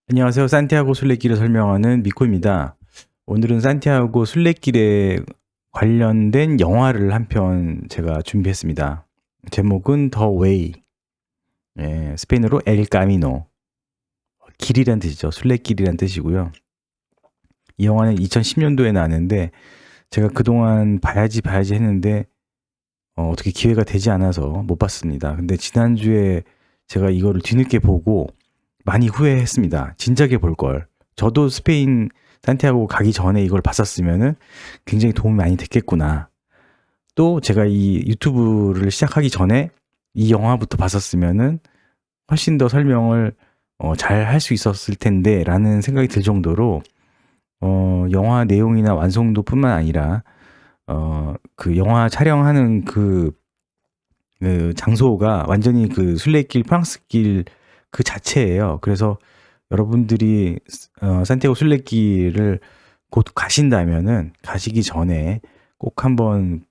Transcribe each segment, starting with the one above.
안녕하세요. 산티아고 순례길을 설명하는 미코입니다. 오늘은 산티아고 순례길에 관련된 영화를 한 편 제가 준비했습니다. 제목은 더 웨이, 스페인어로 엘 까미노, 길이란 뜻이죠. 순례길이란 뜻이고요. 이 영화는 2010년도에 나왔는데 제가 그동안 봐야지 했는데 어떻게 기회가 되지 않아서 못 봤습니다. 근데 지난주에 제가 이거를 뒤늦게 보고 많이 후회했습니다. 진작에 볼 걸. 저도 스페인 산티아고 가기 전에 이걸 봤었으면은 굉장히 도움이 많이 됐겠구나. 또 제가 이 유튜브를 시작하기 전에 이 영화부터 봤었으면은 훨씬 더 설명을 잘 할 수 있었을 텐데 라는 생각이 들 정도로 영화 내용이나 완성도뿐만 아니라 그 영화 촬영하는 그 장소가 완전히 그 순례길 프랑스길 그 자체예요. 그래서 여러분들이 산티아고 순례길을 곧 가신다면은 가시기 전에 꼭 한번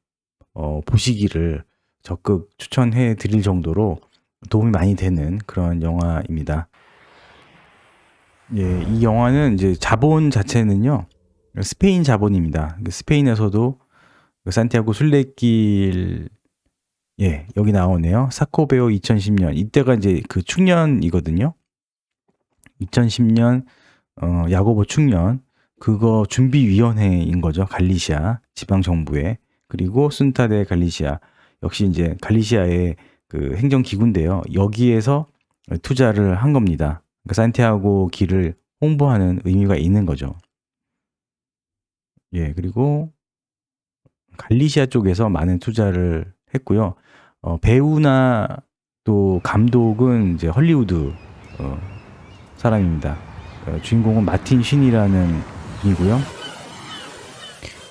보시기를 적극 추천해 드릴 정도로 도움이 많이 되는 그런 영화입니다. 예, 이 영화는 이제 자본 자체는요, 스페인 자본입니다. 스페인에서도 산티아고 순례길, 예, 여기 나오네요. 사코베오 2010년. 이때가 이제 그 축년이거든요. 2010년, 야고보 축년. 그거 준비위원회인 거죠. 갈리시아 지방정부에. 그리고 순타데 갈리시아. 역시 이제 갈리시아의 그 행정기구인데요. 여기에서 투자를 한 겁니다. 그러니까 산티아고 길을 홍보하는 의미가 있는 거죠. 예, 그리고 갈리시아 쪽에서 많은 투자를 했고요. 배우나 또 감독은 이제 헐리우드 사람입니다. 주인공은 마틴 쉰이라는 분이고요.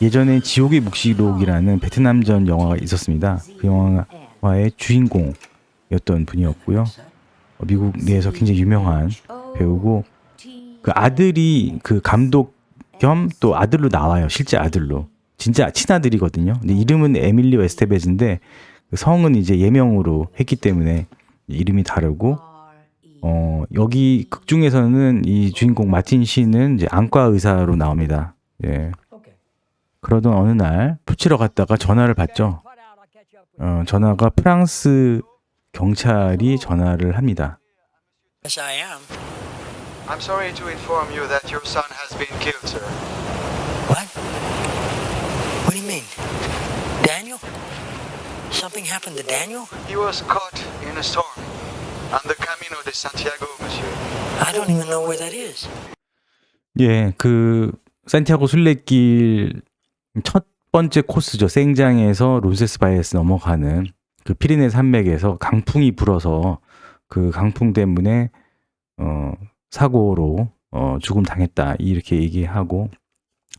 예전에 지옥의 묵시록이라는 베트남전 영화가 있었습니다. 그 영화의 주인공이었던 분이었고요. 미국 내에서 굉장히 유명한 배우고, 그 아들이 그 감독 겸 또 아들로 나와요. 실제 아들로. 진짜 친아들이거든요. 근데 이름은 에밀리오 에스테베즈인데 성은 이제 예명으로 했기 때문에 이름이 다르고, 여기 극 중에서는 이 주인공 마틴 씨는 이제 안과 의사로 나옵니다. 예. 그러던 어느 날 푸치러 갔다가 전화를 받죠. 전화가 프랑스 경찰이 전화를 합니다. Yes, I am. I'm sorry to inform you that your son has been killed, sir. What? What do you mean? Daniel? Something happened to Daniel? He was caught in a storm on the Camino de Santiago, monsieur. I don't even know where that is. 예, 그 산티아고 순례길 첫 번째 코스죠. 생장에서 론세스바이에스 넘어가는 그 피레네 산맥에서 강풍이 불어서 그 강풍 때문에 사고로 죽음 당했다 이렇게 얘기하고,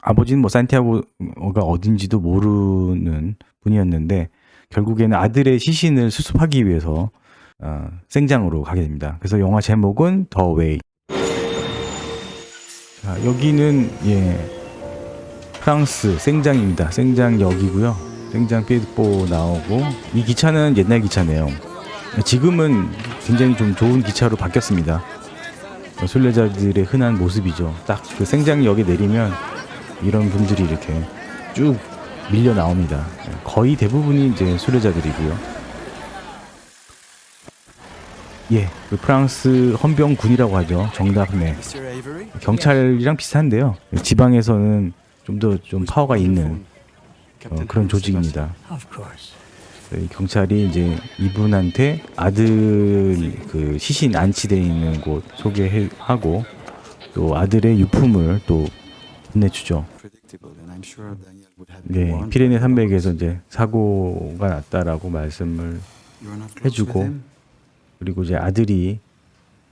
아버지는 뭐 산티아고가 어딘지도 모르는 분이었는데 결국에는 아들의 시신을 수습하기 위해서 생장으로 가게 됩니다. 그래서 영화 제목은 더 웨이. 자, 여기는 프랑스 생장입니다. 생장역이고요. 생장 피에드보 나오고, 이 기차는 옛날 기차네요. 지금은 굉장히 좀 좋은 기차로 바뀌었습니다. 순례자들의 흔한 모습이죠. 딱 그 생장역에 내리면 이런 분들이 이렇게 쭉 밀려 나옵니다. 거의 대부분이 이제 순례자들이고요. 예, 그 프랑스 헌병군이라고 하죠. 정답네. 경찰이랑 비슷한데요. 지방에서는 좀 더 좀 파워가 있는 그런 조직입니다. Of course. 경찰이 이제 이분한테 아들 그 시신 안치되어 있는 곳 소개하고 또 아들의 유품을 또 건네주죠. 네, 피레네 산맥에서 이제 사고가 났다라고 말씀을 해주고, 그리고 이제 아들이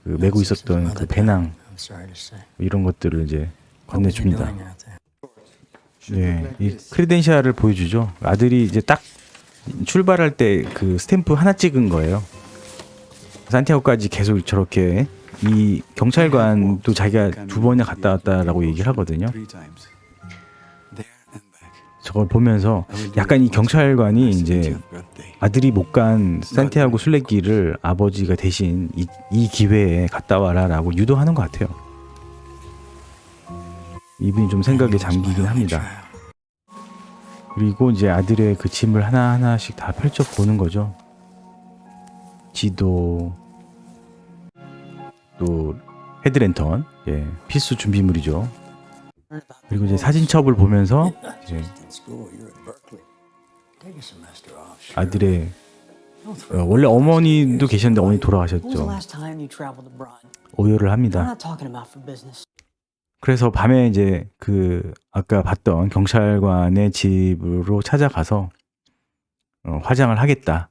그 메고 있었던 그 배낭 I'm sorry to say. 이런 것들을 이제 What was he 건네줍니다. doing out there? 네, 이 크레덴셜을 보여주죠. 아들이 이제 딱 출발할 때 그 스탬프 하나 찍은 거예요. 산티아고까지 계속 저렇게, 이 경찰관도 자기가 2번이나 갔다 왔다라고 얘기를 하거든요. 저걸 보면서 약간 이 경찰관이 이제 아들이 못 간 산티아고 순례길을 아버지가 대신 이 기회에 갔다 와라라고 유도하는 것 같아요. 이분이 좀 생각에 잠기긴 합니다. 그리고 이제 아들의 그 짐을 하나하나씩 다 펼쳐 보는 거죠. 지도, 또 헤드랜턴, 예, 필수 준비물이죠. 그리고 이제 사진첩을 보면서 이제 아들의 원래 어머니도 계셨는데 어머니 돌아가셨죠. 오열을 합니다. 그래서 밤에 이제 그 아까 봤던 경찰관의 집으로 찾아가서 화장을 하겠다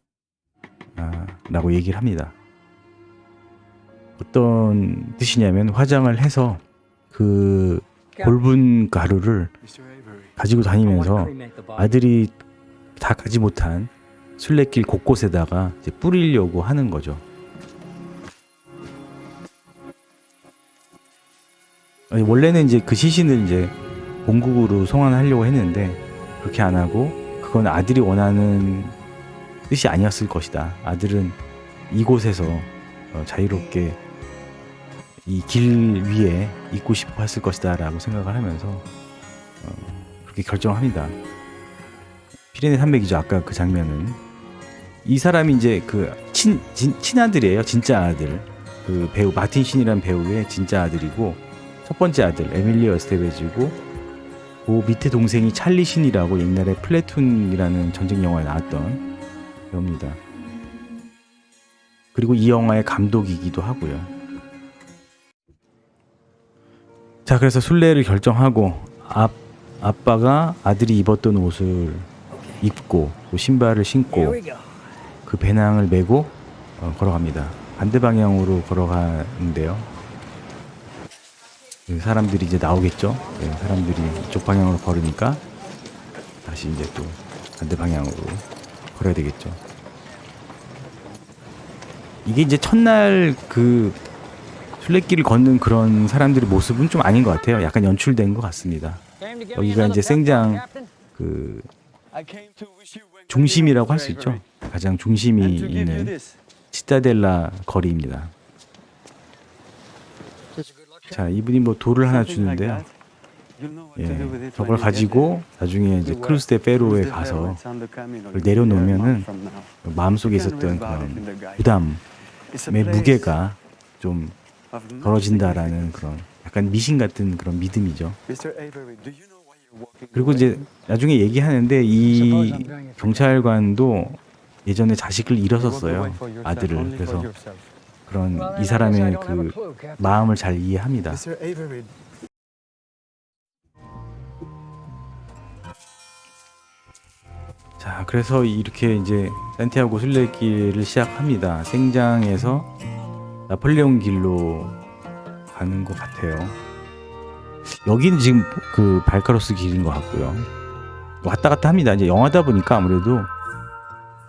라고 얘기를 합니다. 어떤 뜻이냐면 화장을 해서 그 골분 가루를 가지고 다니면서 아들이 다 가지 못한 순례길 곳곳에다가 이제 뿌리려고 하는 거죠. 원래는 이제 그 시신을 이제 본국으로 송환하려고 했는데 그렇게 안 하고 그건 아들이 원하는 뜻이 아니었을 것이다. 아들은 이곳에서 자유롭게 이 길 위에 있고 싶어 했을 것이다 라고 생각을 하면서 그렇게 결정합니다. 피레네 산맥이죠. 아까 그 장면은 이 사람이 이제 그 친아들이에요. 진짜 아들. 그 배우 마틴 신이라는 배우의 진짜 아들이고 첫 번째 아들 에밀리오 에스테베즈고 그 밑에 동생이 찰리 신이라고 옛날에 플래툰이라는 전쟁 영화에 나왔던 배우입니다. 그리고 이 영화의 감독이기도 하고요. 자, 그래서 순례를 결정하고 아빠가 아들이 입었던 옷을 입고 또 신발을 신고 그 배낭을 메고 걸어갑니다. 반대 방향으로 걸어가는데요. 사람들이 이제 나오겠죠. 네, 사람들이 이쪽 방향으로 걸으니까 다시 이제 또 반대 방향으로 걸어야 되겠죠. 이게 이제 첫날 그 순례길을 걷는 그런 사람들의 모습은 좀 아닌 것 같아요. 약간 연출된 것 같습니다. 여기가 이제 생장 그 중심이라고 할 수 있죠. 가장 중심이 있는 시타델라 거리입니다. 자, 이분이 뭐 돌을 하나 주는데요. 예, 저걸 가지고 나중에 이제 크루스 데 페로에 가서 그걸 내려놓으면은 마음속에 있었던 그런 부담의 무게가 좀 덜어진다라는 그런 약간 미신 같은 그런 믿음이죠. 그리고 이제 나중에 얘기하는데 이 경찰관도 예전에 자식을 잃었었어요. 아들을. 그래서 그런 이 사람의 그 마음을 잘 이해합니다. 자, 그래서 이렇게 이제 산티아고 순례길을 시작합니다. 생장에서 나폴레옹 길로 가는 것 같아요. 여기는 지금 그 발카로스 길인 것 같고요. 왔다 갔다 합니다. 이제 영화다 보니까 아무래도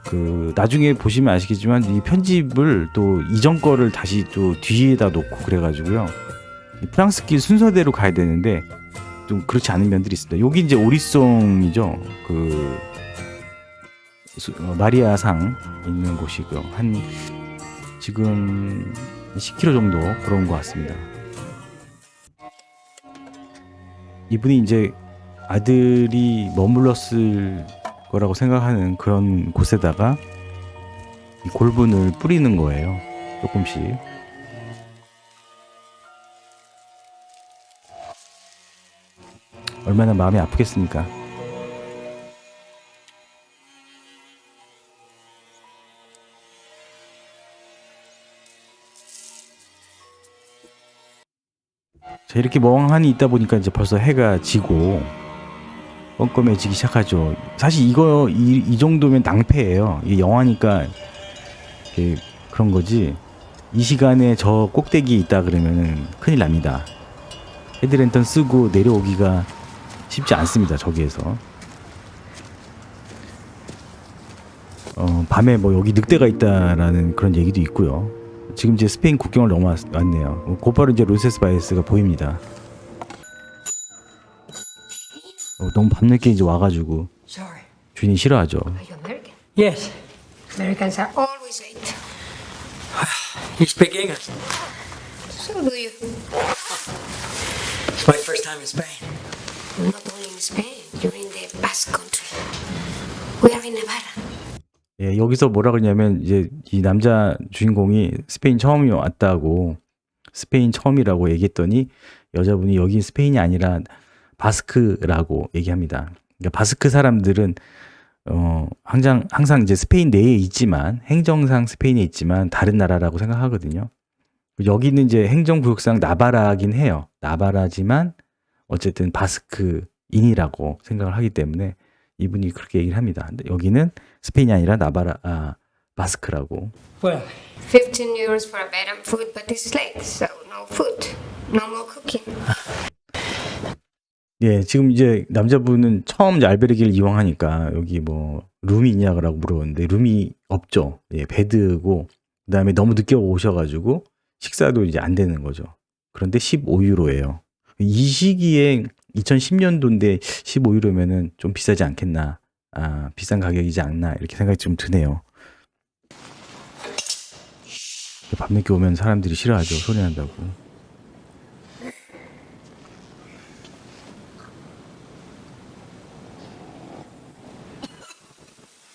그 나중에 보시면 아시겠지만 이 편집을 또 이전 거를 다시 또 뒤에다 놓고 그래가지고요. 프랑스 길 순서대로 가야 되는데 좀 그렇지 않은 면들이 있습니다. 여기 이제 오리송이죠. 그 마리아상 있는 곳이고요. 한 지금 10km 정도 걸어온 것 같습니다. 이분이 이제 아들이 머물렀을 거라고 생각하는 그런 곳에다가 이 골분을 뿌리는 거예요. 조금씩. 얼마나 마음이 아프겠습니까? 자, 이렇게 멍하니 있다 보니까 이제 벌써 해가 지고 껌껌해지기 시작하죠. 사실 이 정도면 낭패예요. 이게 영화니까 그런 거지. 이 시간에 저 꼭대기에 있다 그러면은 큰일 납니다. 헤드랜턴 쓰고 내려오기가 쉽지 않습니다. 저기에서. 밤에 뭐 여기 늑대가 있다라는 그런 얘기도 있고요. 지금 이제 스페인 국경을 넘어왔네요. 곧바로 이제 로세스바이스가 보입니다. 너무 밤늦게 이제 와가지고 주인이 싫어하죠. Are you American? Yes. Americans are always late. You speak English. So do you. It's my first time in Spain. Spain. You're in the Basque Country. We are in Navarra. 예, 여기서 뭐라 그러냐면 이제 이 남자 주인공이 스페인 처음이 왔다고 스페인 처음이라고 얘기했더니 여자분이 여기 스페인이 아니라 바스크라고 얘기합니다. 그러니까 바스크 사람들은 항상 이제 스페인 내에 있지만 행정상 스페인에 있지만 다른 나라라고 생각하거든요. 여기는 이제 행정구역상 나바라긴 해요. 나바라지만 어쨌든 바스크인이라고 생각을 하기 때문에 이분이 그렇게 얘기를 합니다. 근데 여기는 스페인이 아니라 바스크라고. Well, 15 euros for a bed and food, but it's late, so no food. No more cooking. 예, 지금 이제 남자분은 처음 이제 알베르기를 이용하니까 여기 뭐 룸이 있냐고 물어보는데 룸이 없죠. 예, 베드고 그다음에 너무 늦게 오셔가지고 식사도 이제 안 되는 거죠. 그런데 15유로예요. 이 시기에 2010년도인데 15유로면은 좀 비싸지 않겠나? 비싼 가격이지 않나? 이렇게 생각이 좀 드네요. 밤늦게 오면 사람들이 싫어하죠. 소리 난다고.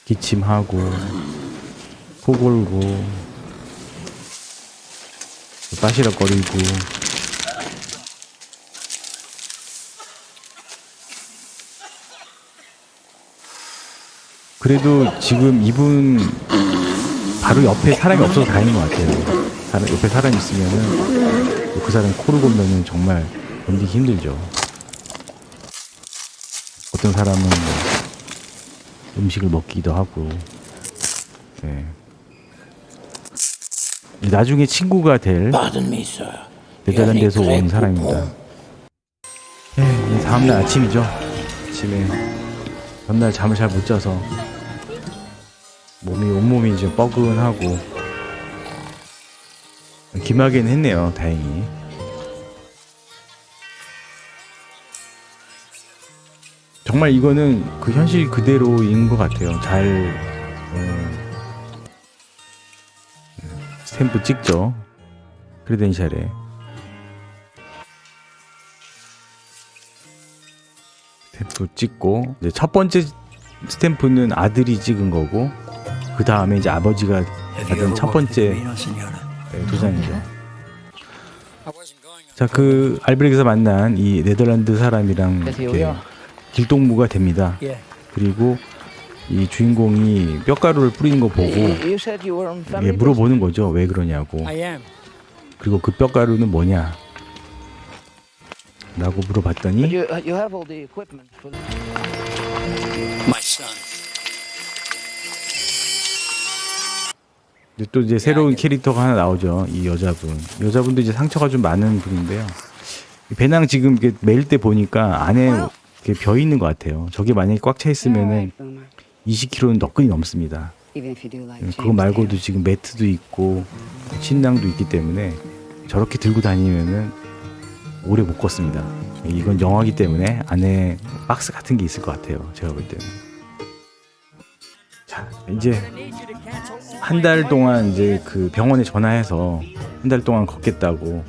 기침하고 코 골고 빠시락거리고 그래도 지금 이분 바로 옆에 사람이 없어서 다행인 것 같아요. 옆에 사람이 있으면은 그 사람이 코를 골면은 정말 견디기 힘들죠. 어떤 사람은 뭐 음식을 먹기도 하고. 네. 나중에 친구가 될 네덜란드에서 온 사람입니다. 네, 다음날 아침이죠. 아침에 전날 잠을 잘 못 자서 온몸이 좀 뻐근하고 기막이는 했네요. 다행히. 정말 이거는 그 현실 그대로인 것 같아요. 잘 스탬프 찍죠. 크레덴셜에. 스탬프 찍고 이제 첫 번째 스탬프는 아들이 찍은 거고 그 다음에 이제 아버지가 받은 첫 번째 도장이죠. 자, 그 알베르기에서 만난 이 네덜란드 사람이랑 이렇게 길동무가 됩니다. 그리고 이 주인공이 뼈가루를 뿌리는 거 보고 물어보는 거죠. 왜 그러냐고. I am. 그리고 그 뼈가루는 뭐냐? 라고 물어봤더니 You have all the equipment for My son. 또 이제 새로운 캐릭터가 하나 나오죠. 이 여자분. 여자분도 이제 상처가 좀 많은 분인데요. 배낭 지금 이렇게 매일 때 보니까 안에 이렇게 벼 있는 것 같아요. 저게 만약에 꽉 차 있으면은 20kg는 너끈히 넘습니다. 그거 말고도 지금 매트도 있고 침낭도 있기 때문에 저렇게 들고 다니면은 오래 못 걷습니다. 이건 영화기 때문에 안에 박스 같은 게 있을 것 같아요. 제가 볼 때는. 자, 이제 한 달 동안 이제 그 병원에 전화해서 한 달 동안 걷겠다고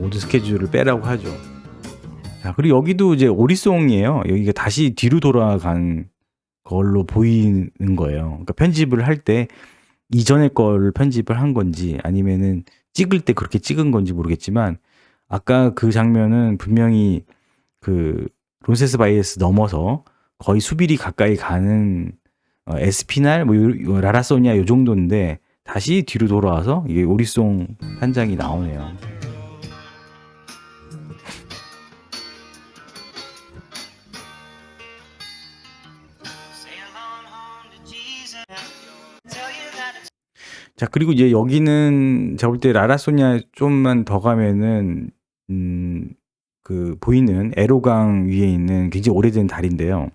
모든 스케줄을 빼라고 하죠. 자, 그리고 여기도 이제 오리송이에요. 여기가 다시 뒤로 돌아간 걸로 보이는 거예요. 그러니까 편집을 할 때 이전의 걸 편집을 한 건지 아니면은 찍을 때 그렇게 찍은 건지 모르겠지만 아까 그 장면은 분명히 그 론세스바이에스 넘어서 거의 수비리 가까이 가는 에스피날 뭐 라라소니아 요 정도인데 다시 뒤로 돌아와서 이게 오리송 한 장이 나오네요. 자, 그리고 이제 여기는 제가 볼 때 라라소니아 좀만 더 가면은 그 보이는 에로강 위에 있는 굉장히 오래된 다리인데요.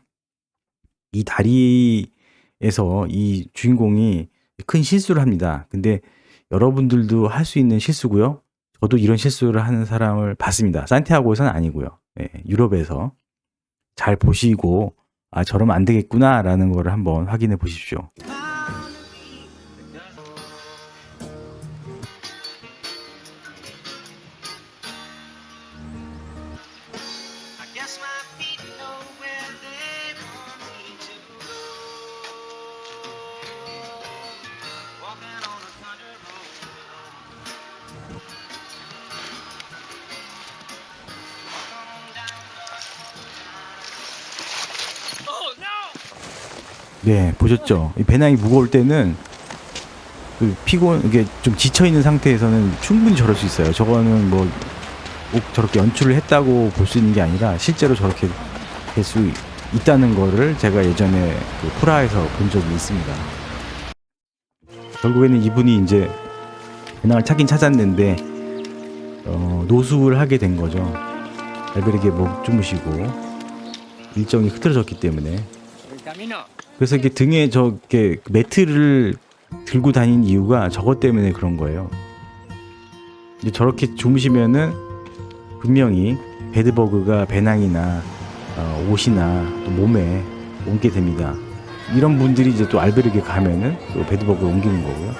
이 다리에서 이 주인공이 큰 실수를 합니다. 근데 여러분들도 할 수 있는 실수고요. 저도 이런 실수를 하는 사람을 봤습니다. 산티아고에서는 아니고요. 네, 유럽에서 잘 보시고 아, 저러면 안 되겠구나라는 거를 한번 확인해 보십시오. 네, 보셨죠? 이 배낭이 무거울 때는 그 피곤 이게 좀 지쳐 있는 상태에서는 충분히 저럴 수 있어요. 저거는 뭐 꼭 저렇게 연출을 했다고 볼 수 있는 게 아니라 실제로 저렇게 될 수 있다는 거를 제가 예전에 그 프라하에서 본 적이 있습니다. 결국에는 이분이 이제 배낭을 찾긴 찾았는데 노숙을 하게 된 거죠. 알베르기에 주무시고 일정이 흐트러졌기 때문에. 그래서 이게 등에 저렇게 매트를 들고 다닌 이유가 저것 때문에 그런 거예요. 이제 저렇게 주무시면은 분명히 베드버그가 배낭이나 옷이나 또 몸에 옮게 됩니다. 이런 분들이 이제 또 알베르기에 가면은 또 베드버그를 옮기는 거고요.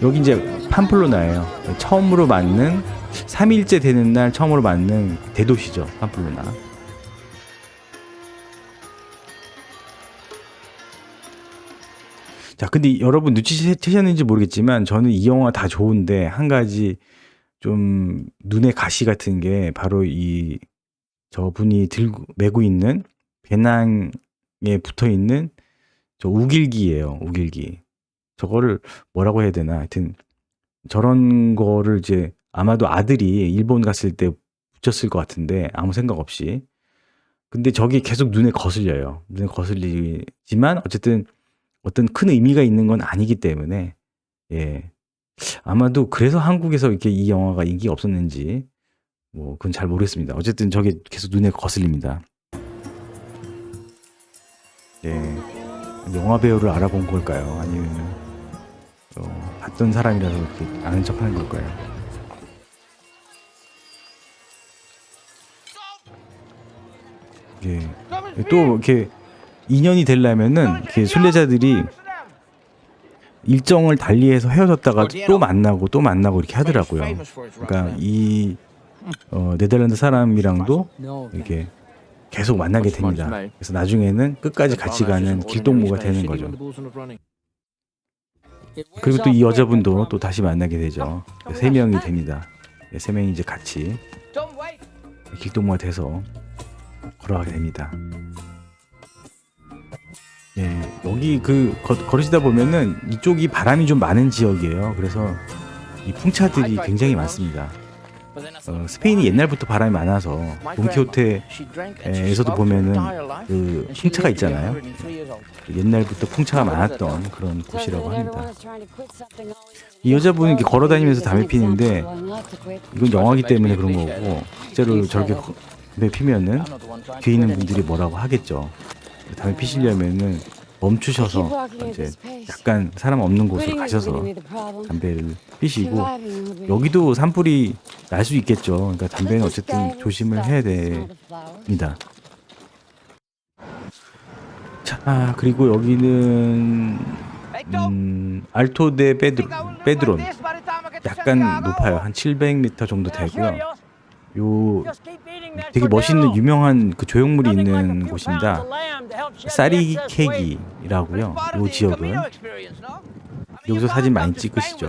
여기 이제 팜플로나예요. 처음으로 맞는 3일째 되는 날 처음으로 맞는 대도시죠. 팜플로나. 자, 근데 여러분 눈치채셨는지 모르겠지만 저는 이 영화 다 좋은데 한 가지 좀 눈에 가시 같은 게 바로 이 저분이 들고 메고 있는 배낭에 붙어 있는 저 우길기예요. 우길기. 저거를 뭐라고 해야 되나? 하여튼 저런 거를 이제 아마도 아들이 일본 갔을 때 붙였을 것 같은데 아무 생각 없이. 근데 저게 계속 눈에 거슬려요. 눈에 거슬리지만 어쨌든 어떤 큰 의미가 있는 건 아니기 때문에 예. 아마도 그래서 한국에서 이렇게 이 영화가 인기가 없었는지 뭐 그건 잘 모르겠습니다. 어쨌든 저게 계속 눈에 거슬립니다. 예. 영화 배우를 알아본 걸까요? 아니면 봤던 사람이라서 이렇게 아는 척하는 걸까요? 예. 또 이렇게 인연이 되려면은 이렇게 순례자들이 일정을 달리해서 헤어졌다가 또 만나고 이렇게 하더라고요. 그러니까 이 네덜란드 사람이랑도 이렇게 계속 만나게 됩니다. 그래서 나중에는 끝까지 같이 가는 길동무가 되는 거죠. 그리고 또 이 여자분도 또 다시 만나게 되죠. 3명이 됩니다. 3명이 이제 같이 길동무가 돼서 걸어가게 됩니다. 예, 여기 걸으시다 보면은 이쪽이 바람이 좀 많은 지역이에요. 그래서 이 풍차들이 굉장히 많습니다. 스페인이 옛날부터 바람이 많아서 돈키호테에서도 보면은 그 풍차가 있잖아요. 옛날부터 풍차가 많았던 그런 곳이라고 합니다. 이 여자분이 이렇게 걸어다니면서 담배 피는데 이건 영화기 때문에 그런 거고 실제로 저렇게 담배 피면은 뒤에 있는 분들이 뭐라고 하겠죠. 담배 피시려면은 멈추셔서 이제 약간 사람 없는 곳으로 가셔서 담배를 피시고 여기도 산불이 날 수 있겠죠. 그러니까 담배는 어쨌든 조심을 해야 됩니다. 자, 그리고 여기는 알토 데 페드론 약간 높아요. 한 700m 정도 되고요. 요 되게 멋있는 유명한 그 조형물이 있는 곳입니다. 사리케기라고요. 요 지역은 여기서 사진 많이 찍으시죠.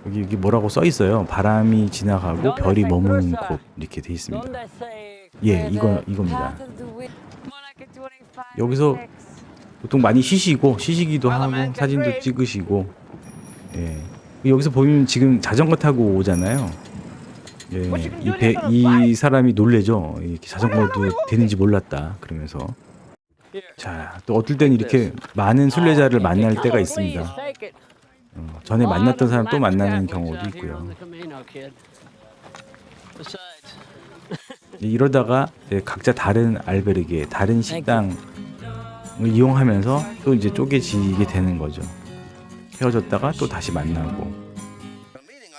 여기 뭐라고 써 있어요. 바람이 지나가고 별이 머무는 곳 이렇게 돼 있습니다. 예, 이겁니다. 여기서 보통 많이 쉬시기도 하고 사진도 찍으시고 예. 여기서 보면 지금 자전거 타고 오잖아요. 예, 이 사람이 놀래죠. 이렇게 자전거도 되는지 몰랐다. 그러면서 자, 또 어떨 땐 이렇게 많은 순례자를 만날 때가 있습니다. 전에 만났던 사람 또 만나는 경우도 있고요. 이러다가 각자 다른 알베르게, 다른 식당을 이용하면서 또 이제 쪼개지게 되는 거죠. 헤어졌다가 또 다시 만나고.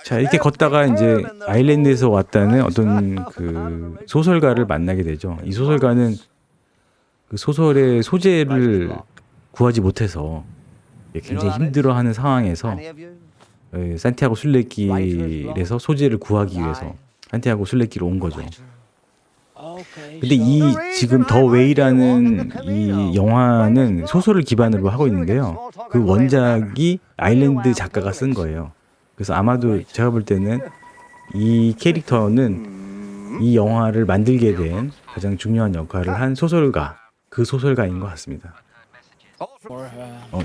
자, 이렇게 걷다가 이제 아일랜드에서 왔다는 어떤 그 소설가를 만나게 되죠. 이 소설가는 그 소설의 소재를 구하지 못해서 굉장히 힘들어하는 상황에서 산티아고 순례길에서 소재를 구하기 위해서 산티아고 순례길로 온 거죠. 근데 이 지금 더 웨이라는 이 영화는 소설을 기반으로 하고 있는데요. 그 원작이 아일랜드 작가가 쓴 거예요. 그래서 아마도 제가 볼 때는 이 캐릭터는 이 영화를 만들게 된 가장 중요한 역할을 한 소설가, 그 소설가인 것 같습니다.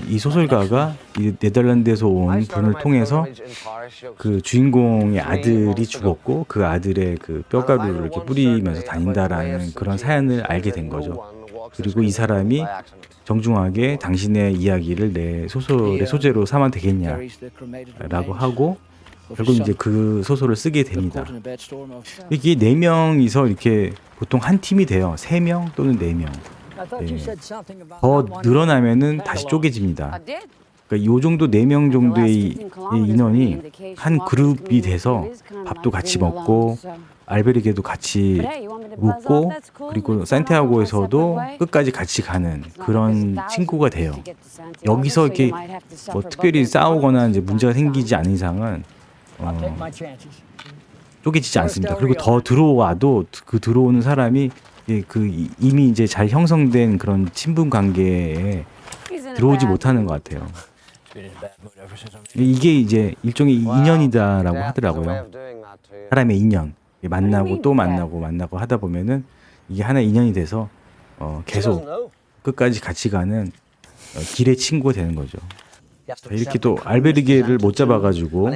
이 소설가가 이 네덜란드에서 온 분을 통해서 그 주인공의 아들이 죽었고 그 아들의 그 뼈가루를 이렇게 뿌리면서 다닌다라는 그런 사연을 알게 된 거죠. 그리고 이 사람이 정중하게 당신의 이야기를 내 소설의 소재로 삼아 되겠냐라고 하고 결국 이제 그 소설을 쓰게 됩니다. 이게 4명이서 이렇게 보통 한 팀이 돼요. 3명 또는 4명. 더 늘어나면은 다시 쪼개집니다. 그러니까 요 정도 4명 정도의 인원이 한 그룹이 돼서 밥도 같이 먹고 알베르게도 같이 묵고 그리고 산티아고에서도 끝까지 같이 가는 그런 친구가 돼요. 여기서 이렇게 뭐 특별히 싸우거나 이제 문제가 생기지 않은 이상은 쪼개지지 않습니다. 그리고 더 들어와도 그 들어오는 사람이 이미 이제 잘 형성된 그런 친분 관계에 들어오지 못하는 것 같아요. 이게 이제 일종의 인연이다라고 하더라고요. 사람의 인연. 만나고 또 만나고 하다 보면은 이게 하나의 인연이 돼서 계속 끝까지 같이 가는 길의 친구가 되는 거죠. 이렇게 또 알베르게를 못 잡아가지고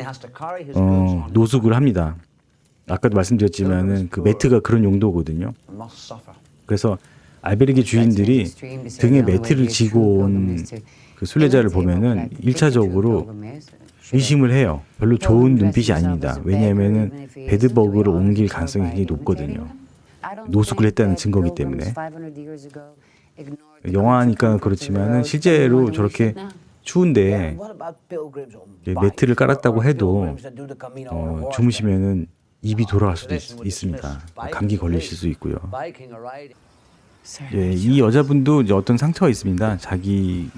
노숙을 합니다. 아까도 말씀드렸지만은 그 매트가 그런 용도거든요. 그래서 알베르게 주인들이 등에 매트를 지고 온 그 순례자를 보면은 1차적으로 의심을 해요. 별로 좋은 눈빛이 아닙니다. 왜냐하면은 베드버그로 옮길 가능성이 굉장히 높거든요. 노숙을 했다는 증거이기 때문에. 영화니까 그렇지만은 실제로 저렇게 추운데 매트를 깔았다고 해도 주무시면은 입이 돌아갈 수도 있습니다. 감기 걸리실 수 있고요. 예, 이 여자분도 이제 어떤 상처가 있습니다. 자기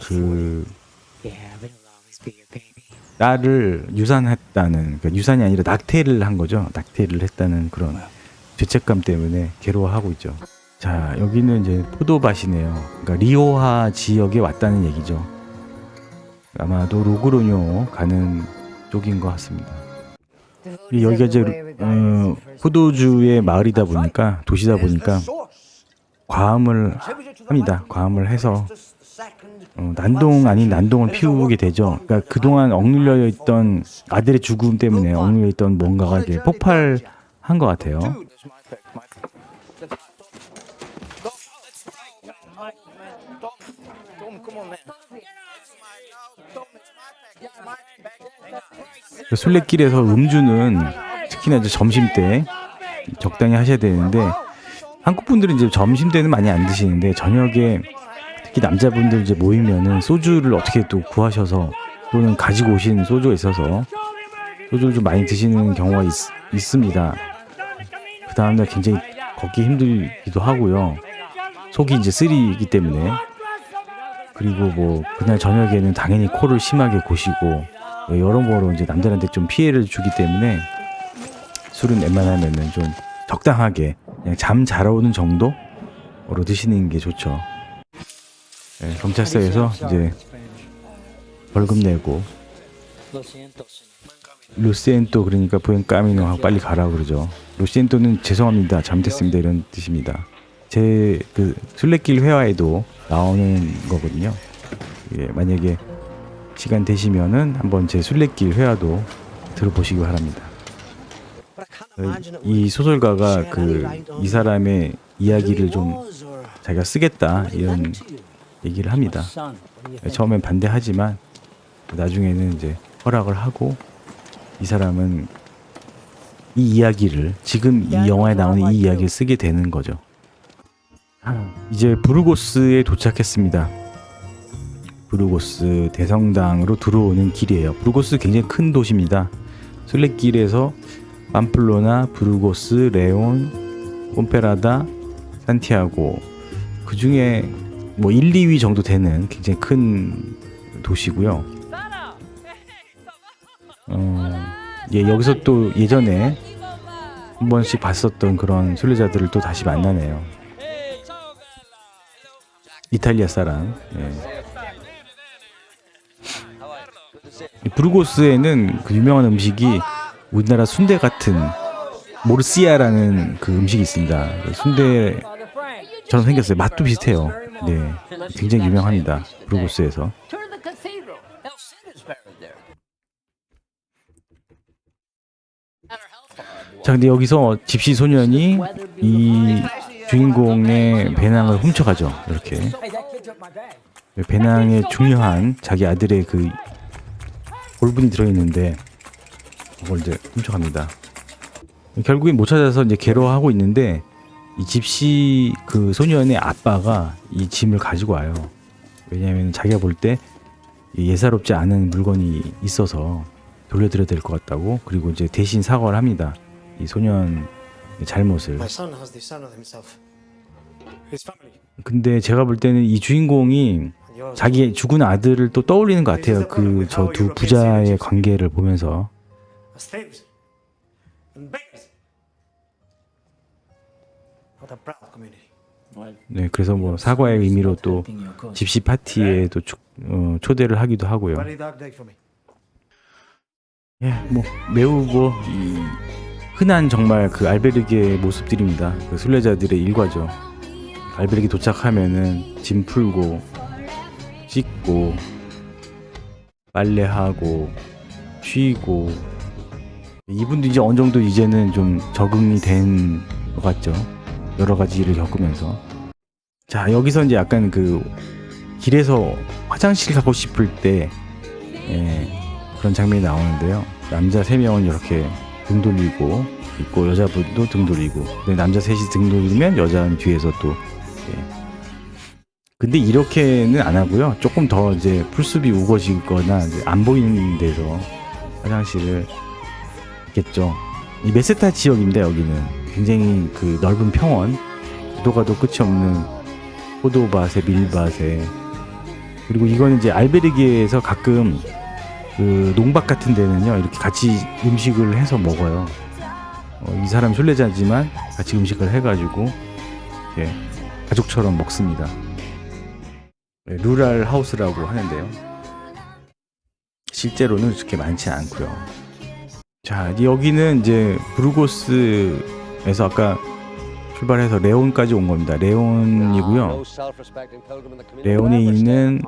그 딸을 유산했다는, 그러니까 유산이 아니라 낙태를 한 거죠. 낙태를 했다는 그런 죄책감 때문에 괴로워하고 있죠. 자, 여기는 이제 포도밭이네요. 그러니까 리오하 지역에 왔다는 얘기죠. 아마도 로그로뇨 가는 쪽인 것 같습니다. 여기가 이제 포도주의 마을이다 보니까, 도시다 보니까 과음을 합니다. 과음을 해서 난동 아닌 난동을 피우게 되죠. 그러니까 그동안 억눌려 있던 아들의 죽음 때문에 억눌려 있던 뭔가가 이제 폭발한 것 같아요. 순례길에서 음주는 특히나 이제 점심 때 적당히 하셔야 되는데, 한국 분들은 이제 점심 때는 많이 안 드시는데 저녁에 특히 남자분들 이제 모이면은 소주를 어떻게 또 구하셔서 또는 가지고 오신 소주가 있어서 소주를 좀 많이 드시는 경우가 있습니다. 그 다음날 굉장히 걷기 힘들기도 하고요. 속이 이제 쓰리기 때문에. 그리고 뭐 그날 저녁에는 당연히 코를 심하게 고시고 여러모로 이제 남들한테 좀 피해를 주기 때문에 술은 웬만하면은 좀 적당하게 그냥 잠 잘 오는 정도로 드시는 게 좋죠. 네, 경찰서에서 이제 벌금 내고 루시엔토, 그러니까 부엔 까미노하고 빨리 가라고 그러죠. 루시엔토는 죄송합니다, 잘못했습니다 이런 뜻입니다. 제 그 순례길 회화에도 나오는 거거든요. 예, 만약에 시간 되시면은 한번 제 순례길 회화도 들어보시기 바랍니다. 이 소설가가 이 사람의 이야기를 좀 자기가 쓰겠다 이런 얘기를 합니다. 처음엔 반대하지만 나중에는 이제 허락을 하고 이 사람은 이 이야기를, 지금 이 영화에 나오는 이 이야기를 쓰게 되는 거죠. 이제 부르고스에 도착했습니다. 부르고스 대성당으로 들어오는 길이에요. 부르고스 굉장히 큰 도시입니다. 순례길에서 팜플로나, 부르고스, 레온, 폼페라다, 산티아고, 그 중에 뭐 1, 2위 정도 되는 굉장히 큰 도시고요. 예, 여기서 또 예전에 한 번씩 봤었던 그런 순례자들을 또 다시 만나네요. 이탈리아 사람. 예. 부르고스에는 그 유명한 음식이 우리나라 순대 같은 모르시아라는 그 음식이 있습니다. 그 순대처럼 생겼어요. 맛도 비슷해요. 네, 굉장히 유명합니다. 부르고스에서. Turn to the cathedral. El Cid is buried there. 자, 근데 여기서 집시 소년이 이 주인공의 배낭을 훔쳐가죠. 이렇게 배낭에 중요한 자기 아들의 그 골분이 들어있는데 그걸 이제 훔쳐갑니다. 결국엔 못 찾아서 이제 괴로워하고 있는데 이 집시 그 소년의 아빠가 이 짐을 가지고 와요. 왜냐하면 자기가 볼 때 예사롭지 않은 물건이 있어서 돌려드려야 될 것 같다고. 그리고 이제 대신 사과를 합니다. 이 소년 잘못을. My son has dishonoured himself. His family. 근데 제가 볼 때는 이 주인공이 자기 죽은 아들을 또 떠올리는 것 같아요. 그 저 두 부자의 관계를 보면서. As thieves and beggars. What a proud community. 네, 그래서 뭐 사과의 의미로 또 집시 파티에 또 초대를 하기도 하고요. Very dark day for me. 예, 뭐 매우 뭐 흔한 정말 그 알베르게의 모습들입니다. 그 순례자들의 일과죠. 알베르게 도착하면은 짐 풀고 씻고 빨래하고 쉬고. 이분도 이제 어느 정도 이제는 좀 적응이 된 것 같죠. 여러 가지 일을 겪으면서. 자, 여기서 이제 약간 그 길에서 화장실 가고 싶을 때 그런 장면이 나오는데요. 남자 3명은 이렇게 등 돌리고 있고 여자분도 등 돌리고. 근데 남자 셋이 등 돌리면 여자는 뒤에서 또. 근데 이렇게는 안 하고요. 조금 더 이제 풀숲이 우거지거나 이제 안 보이는 데서 화장실을 있겠죠. 이 메세타 지역입니다. 여기는 굉장히 그 넓은 평원, 도도 가도 끝이 없는 포도밭에 밀밭에. 그리고 이거는 이제 알베르게에서 가끔 그 농박 같은 데는요 이렇게 같이 음식을 해서 먹어요. 이 사람 순례자지만 같이 음식을 해가지고 이렇게 가족처럼 먹습니다. 네, 루랄 하우스라고 하는데요. 실제로는 그렇게 많지 않고요. 자, 여기는 이제 부르고스에서 아까 출발해서 레온까지 온 겁니다. 레온이고요. 레온에 있는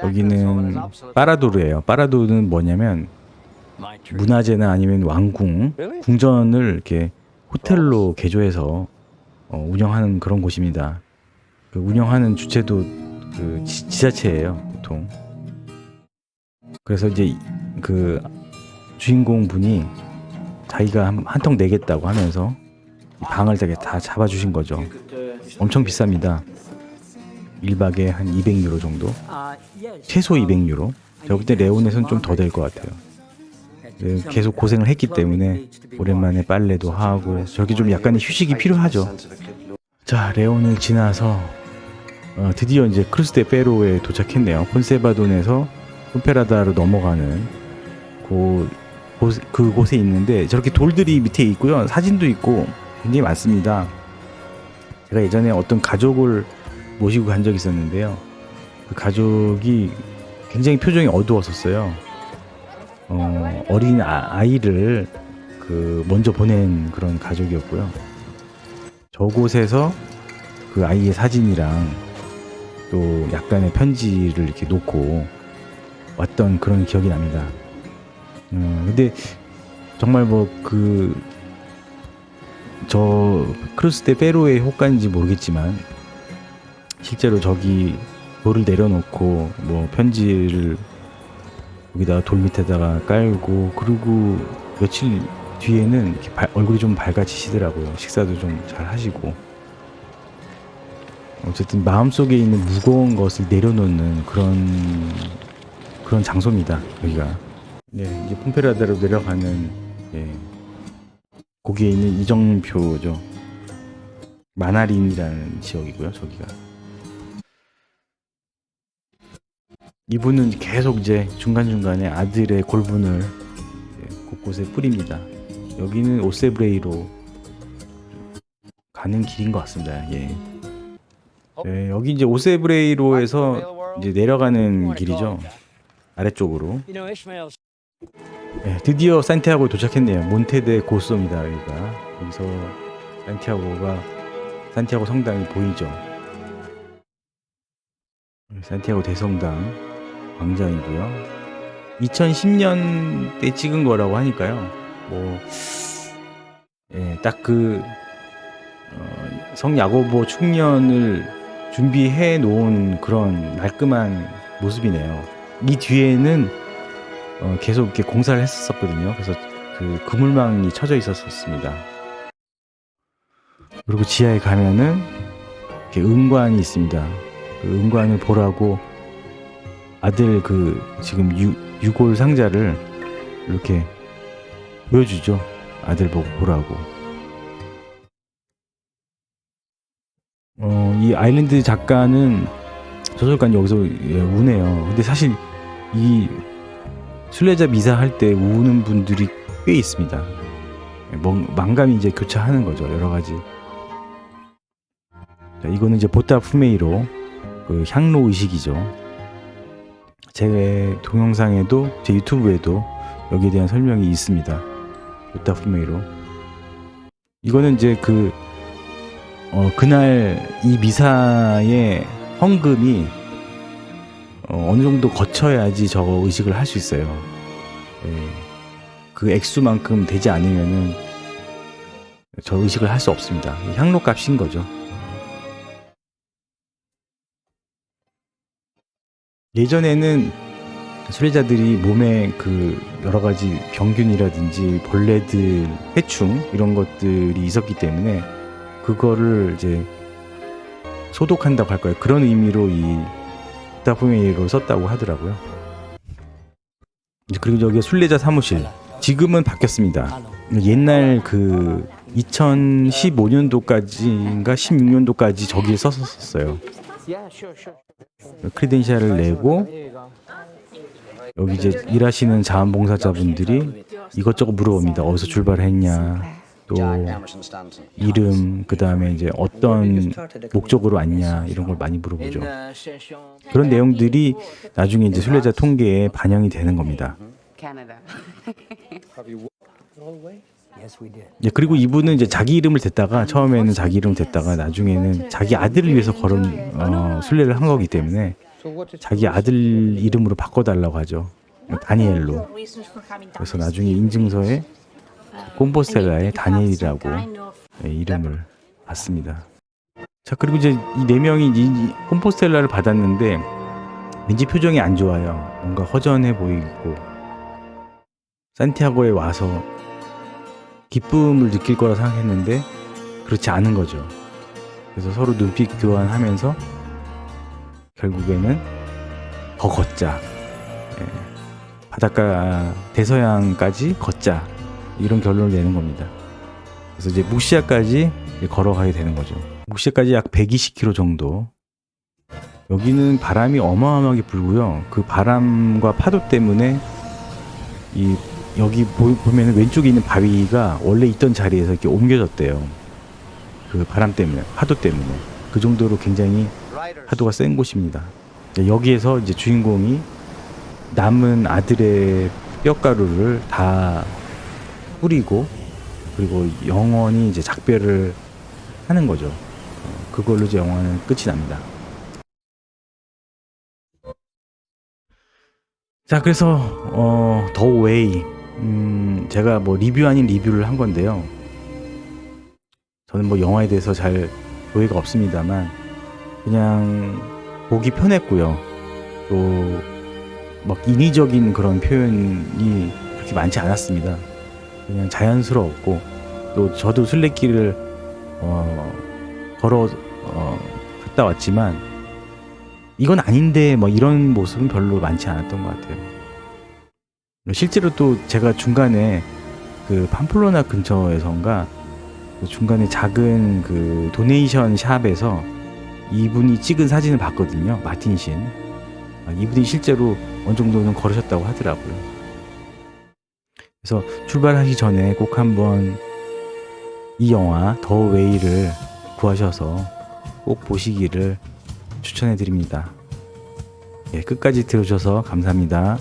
여기는 파라도르예요. 파라도르는 뭐냐면 문화재나 아니면 왕궁, 궁전을 이렇게 호텔로 개조해서 운영하는 그런 곳입니다. 그 운영하는 주체도 그 지자체예요, 보통. 그래서 이제 그 주인공 분이 자기가 한 통 내겠다고 하면서 방을 되게 다 잡아주신 거죠. 엄청 비쌉니다. 1박에 한 200유로 정도. 최소 200유로. 제가 볼 때 레온에서는 좀 더 될 것 같아요. 네, 계속 고생을 했기 때문에 오랜만에 빨래도 하고 저렇게 좀 약간의 휴식이 필요하죠. 자, 레온을 지나서 드디어 이제 크루스 데 페로에 도착했네요. 폰세바돈에서 폰페라다로 넘어가는 그곳에 있는데 저렇게 돌들이 밑에 있고요. 사진도 있고 굉장히 많습니다. 제가 예전에 어떤 가족을 모시고 간 적이 있었는데요. 그 가족이 굉장히 표정이 어두웠었어요. 어린 아이를 그 먼저 보낸 그런 가족이었고요. 저곳에서 그 아이의 사진이랑 또 약간의 편지를 이렇게 놓고 왔던 그런 기억이 납니다. 근데 정말 뭐 저 크루스 데 페로의 효과인지 모르겠지만 실제로 저기 돌을 내려놓고 뭐 편지를 여기다가 돌 밑에다가 깔고 그리고 며칠 뒤에는 이렇게 얼굴이 좀 밝아지시더라고요. 식사도 좀 잘 하시고. 어쨌든 마음속에 있는 무거운 것을 내려놓는 그런 장소입니다. 여기가. 네, 이제 폼페라다로 내려가는 거기에 있는 이정표죠. 마나린이라는 지역이고요. 저기가. 이분은 계속 이제 중간중간에 아들의 골분을 곳곳에 뿌립니다. 여기는 오세브레이로 가는 길인 것 같습니다. 예. 네, 여기 이제 오세브레이로에서 이제 내려가는 길이죠. 아래쪽으로. 네, 드디어 산티아고에 도착했네요. 몬테데 고소입니다. 여기가 여기서 산티아고 성당이 보이죠. 산티아고 대성당 광장이고요. 2010년 때 찍은 거라고 하니까요. 뭐, 예, 딱 성 야고보 충년을 준비해 놓은 그런 말끔한 모습이네요. 이 뒤에는 계속 이렇게 공사를 했었거든요. 그래서 그 그물망이 쳐져 있었습니다. 그리고 지하에 가면은 이렇게 은관이 있습니다. 그 은관을 보라고 아들 지금 유골 상자를 이렇게 보여주죠. 아들 보고 보라고. 이 아일랜드 작가는 저술가는 여기서 우네요. 근데 사실 이 순례자 미사 할 때 우는 분들이 꽤 있습니다. 망감이 이제 교차하는 거죠. 여러 가지. 자, 이거는 이제 보타 푸메이로 그 향로 의식이죠. 제 동영상에도 제 유튜브에도 여기에 대한 설명이 있습니다. 보타 푸메이로. 이거는 이제 그날 이 미사의 헌금이 어느 정도 거쳐야지 저 의식을 할 수 있어요. 예. 그 액수만큼 되지 않으면은 저 의식을 할 수 없습니다. 향로 값인 거죠. 예전에는 순례자들이 몸에 여러 가지 병균이라든지 벌레들, 해충 이런 것들이 있었기 때문에 그거를 이제 소독한다고 할 거예요. 그런 의미로 이 다프메이로 썼다고 하더라고요. 그리고 여기가 순례자 사무실. 지금은 바뀌었습니다. 옛날 2015년도까지인가 16년도까지 저기에 썼었어요. 크리덴셜을 내고 여기 이제 일하시는 자원봉사자분들이 이것저것 물어봅니다. 어디서 출발했냐, 또 이름, 그 다음에 이제 어떤 목적으로 왔냐 이런 걸 많이 물어보죠. 그런 내용들이 나중에 이제 순례자 통계에 반영이 되는 겁니다. 예, 그리고 이분은 이제 자기 이름을 댔다가 처음에는 자기 이름 댔다가 나중에는 자기 아들을 위해서 순례를 한 거기 때문에 자기 아들 이름으로 바꿔달라고 하죠. 다니엘로. 그래서 나중에 인증서에 콤포스텔라에 다니엘이라고 이름을 받습니다. 자, 그리고 이제 이 네 명이 이 콤포스텔라를 받았는데 왠지 표정이 안 좋아요. 뭔가 허전해 보이고 산티아고에 와서 기쁨을 느낄 거라 생각했는데 그렇지 않은 거죠. 그래서 서로 눈빛 교환하면서 결국에는 더 걷자. 예. 바닷가 대서양까지 걷자. 이런 결론을 내는 겁니다. 그래서 이제 무시아까지 걸어가게 되는 거죠. 무시아까지 약 120km 정도. 여기는 바람이 어마어마하게 불고요. 그 바람과 파도 때문에 여기 보면은 왼쪽에 있는 바위가 원래 있던 자리에서 이렇게 옮겨졌대요. 그 바람 때문에, 파도 때문에. 그 정도로 굉장히 파도가 센 곳입니다. 여기에서 이제 주인공이 남은 아들의 뼈가루를 다 뿌리고 그리고 영원히 이제 작별을 하는 거죠. 그걸로 이제 영화는 끝이 납니다. 자, 그래서 더 웨이 제가 뭐 리뷰 아닌 리뷰를 한 건데요. 저는 뭐 영화에 대해서 잘 조예가 없습니다만 그냥 보기 편했고요. 또 막 인위적인 그런 표현이 그렇게 많지 않았습니다. 그냥 자연스러웠고 또 저도 순례길을 갔다 왔지만 이건 아닌데 뭐 이런 모습은 별로 많지 않았던 것 같아요. 실제로 또 제가 중간에 그 팜플로나 근처에선가 중간에 작은 그 도네이션 샵에서 이분이 찍은 사진을 봤거든요. 마틴 신. 이분이 실제로 어느 정도는 걸으셨다고 하더라고요. 그래서 출발하기 전에 꼭 한번 이 영화 더 웨이를 구하셔서 꼭 보시기를 추천해 드립니다. 예, 끝까지 들어주셔서 감사합니다.